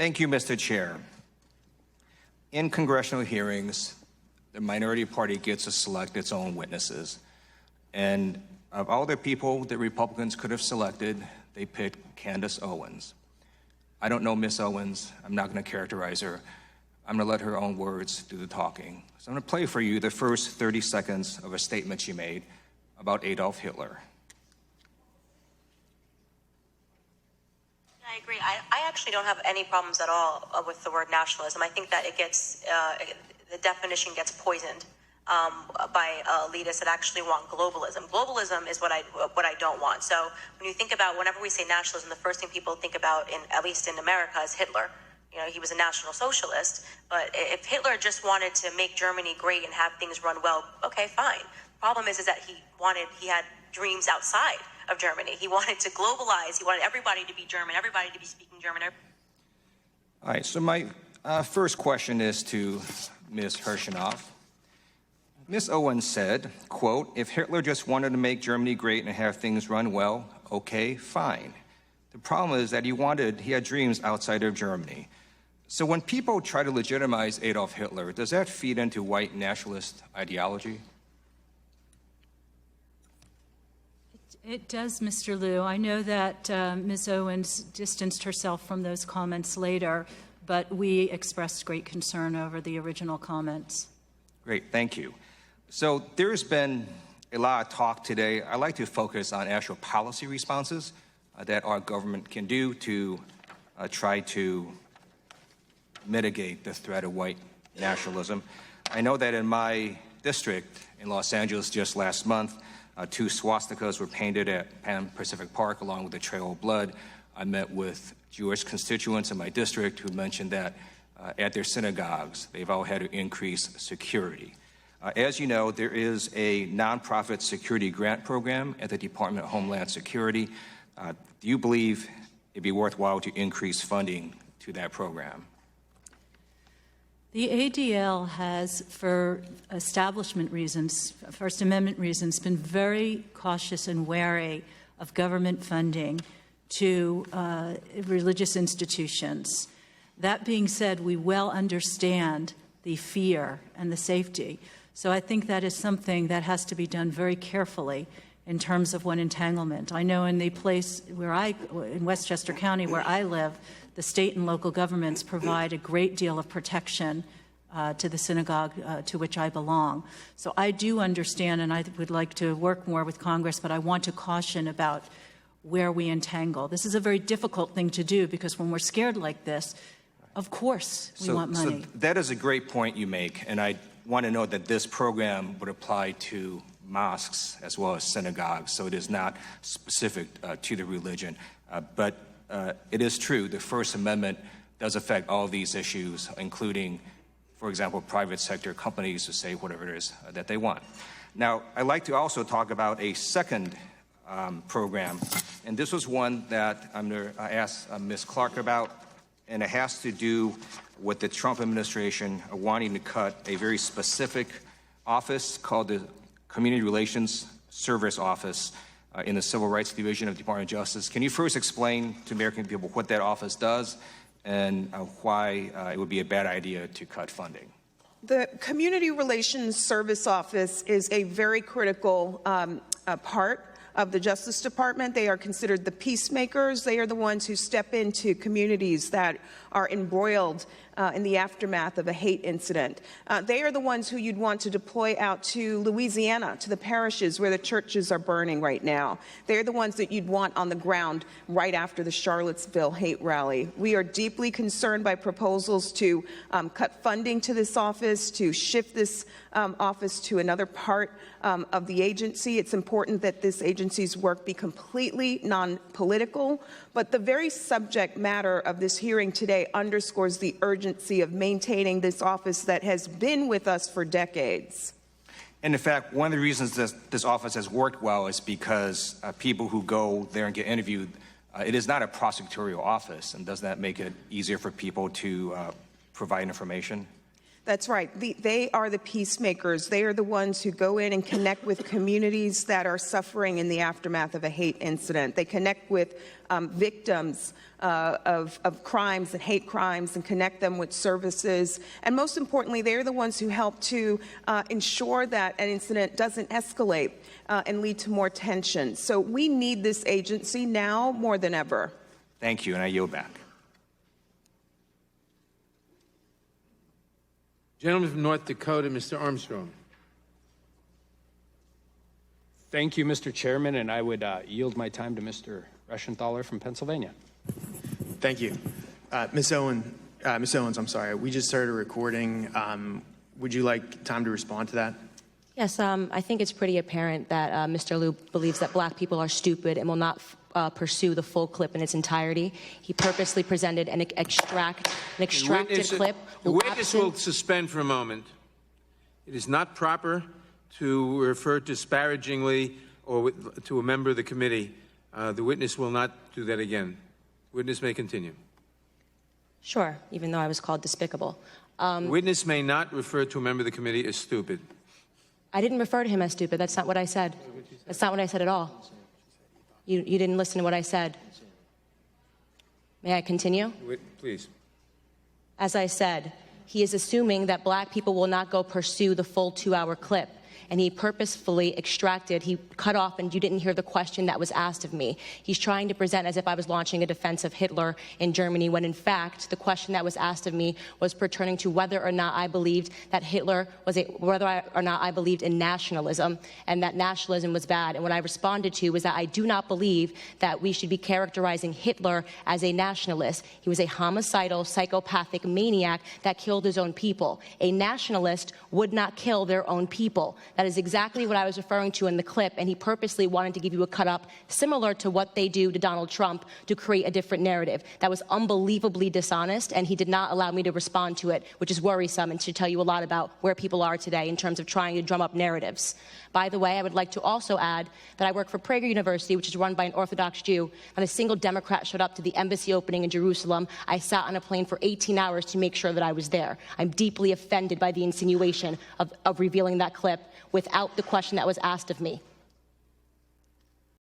Thank you, Mr. Chair. In congressional hearings, the minority party gets to select its own witnesses. And of all the people that Republicans could have selected, they picked Candace Owens. I don't know Miss Owens. I'm not going to characterize her. I'm going to let her own words do the talking. So I'm going to play for you the first 30 seconds of a statement she made about Adolf Hitler. I agree. I actually don't have any problems at all with the word nationalism. I think that it gets, the definition gets poisoned by elitists that actually want globalism. Globalism is what I don't want. So when you think about, whenever we say nationalism, the first thing people think about, at least in America, is Hitler. You know, he was a National Socialist, but if Hitler just wanted to make Germany great and have things run well, okay, fine. Problem is that he had dreams outside of Germany. He wanted to globalize. He wanted everybody to be German, everybody to be speaking German. All right, so my first question is to Ms. Hirschenoff. Ms. Owens said, quote, if Hitler just wanted to make Germany great and have things run well, okay, fine. The problem is that he had dreams outside of Germany. So when people try to legitimize Adolf Hitler, does that feed into white nationalist ideology? It does, Mr. Liu. I know that Ms. Owens distanced herself from those comments later, but we expressed great concern over the original comments. Great, thank you. So there's been a lot of talk today. I'd like to focus on actual policy responses that our government can do to try to mitigate the threat of white nationalism. I know that in my district in Los Angeles just last month, 2 swastikas were painted at Pan Pacific Park along with a trail of blood. I met with Jewish constituents in my district who mentioned that at their synagogues, they've all had to increase security. As you know, there is a nonprofit security grant program at the Department of Homeland Security. Do you believe it'd be worthwhile to increase funding to that program? The ADL has, for establishment reasons, First Amendment reasons, been very cautious and wary of government funding to religious institutions. That being said, we well understand the fear and the safety. So I think that is something that has to be done very carefully in terms of what entanglement. I know in the place in Westchester County where I live, the state and local governments provide a great deal of protection to the synagogue to which I belong. So I do understand, and I would like to work more with Congress, but I want to caution about where we entangle. This is a very difficult thing to do because when we're scared like this, of course we want money. So that is a great point you make, and I want to note that this program would apply to mosques as well as synagogues, so it is not specific to the religion. But it is true, the First Amendment does affect all of these issues, including, for example, private sector companies to say whatever it is that they want. Now, I'd like to also talk about a second program, and this was one that I'm going to ask Ms. Clark about, and it has to do with the Trump administration wanting to cut a very specific office called the Community Relations Service Office in the Civil Rights Division of the Department of Justice. Can you first explain to American people what that office does and why it would be a bad idea to cut funding? The Community Relations Service Office is a very critical part of the Justice Department. They are considered the peacemakers. They are the ones who step into communities that are embroiled in the aftermath of a hate incident. They are the ones who you'd want to deploy out to Louisiana, to the parishes where the churches are burning right now. They're the ones that you'd want on the ground right after the Charlottesville hate rally. We are deeply concerned by proposals to cut funding to this office, to shift this office to another part of the agency. It's important that this agency's work be completely non-political, but the very subject matter of this hearing today underscores the urgency of maintaining this office that has been with us for decades. And in fact, one of the reasons this office has worked well is because people who go there and get interviewed, it is not a prosecutorial office, and does that make it easier for people to provide information? That's right. They are the peacemakers. They are the ones who go in and connect with communities that are suffering in the aftermath of a hate incident. They connect with victims of crimes and hate crimes and connect them with services. And most importantly, they're the ones who help to ensure that an incident doesn't escalate and lead to more tension. So we need this agency now more than ever. Thank you, and I yield back. Gentleman from North Dakota, Mr. Armstrong. Thank you, Mr. Chairman, and I would yield my time to Mr. Reschenthaler from Pennsylvania. Thank you. Ms. Owens, I'm sorry. We just heard a recording. Would you like time to respond to that? Yes, I think it's pretty apparent that Mr. Liu believes that black people are stupid and will not pursue the full clip in its entirety. He purposely presented an extracted clip. The witness will suspend for a moment. It is not proper to refer disparagingly or to a member of the committee. The witness will not do that again. Witness may continue. Sure, even though I was called despicable. Witness may not refer to a member of the committee as stupid. I didn't refer to him as stupid. That's not what I said. That's not what I said at all. You didn't listen to what I said. May I continue? Please. As I said, he is assuming that black people will not go pursue the full 2-hour clip. And he purposefully he cut off, and you didn't hear the question that was asked of me. He's trying to present as if I was launching a defense of Hitler in Germany, when in fact, the question that was asked of me was pertaining to whether or not I believed that whether or not I believed in nationalism, and that nationalism was bad. And what I responded to was that I do not believe that we should be characterizing Hitler as a nationalist. He was a homicidal, psychopathic maniac that killed his own people. A nationalist would not kill their own people. That is exactly what I was referring to in the clip, and he purposely wanted to give you a cut-up similar to what they do to Donald Trump to create a different narrative. That was unbelievably dishonest, and he did not allow me to respond to it, which is worrisome and should tell you a lot about where people are today in terms of trying to drum up narratives. By the way, I would like to also add that I work for Prager University, which is run by an Orthodox Jew. Not a single Democrat showed up to the embassy opening in Jerusalem. I sat on a plane for 18 hours to make sure that I was there. I'm deeply offended by the insinuation of revealing that clip without the question that was asked of me.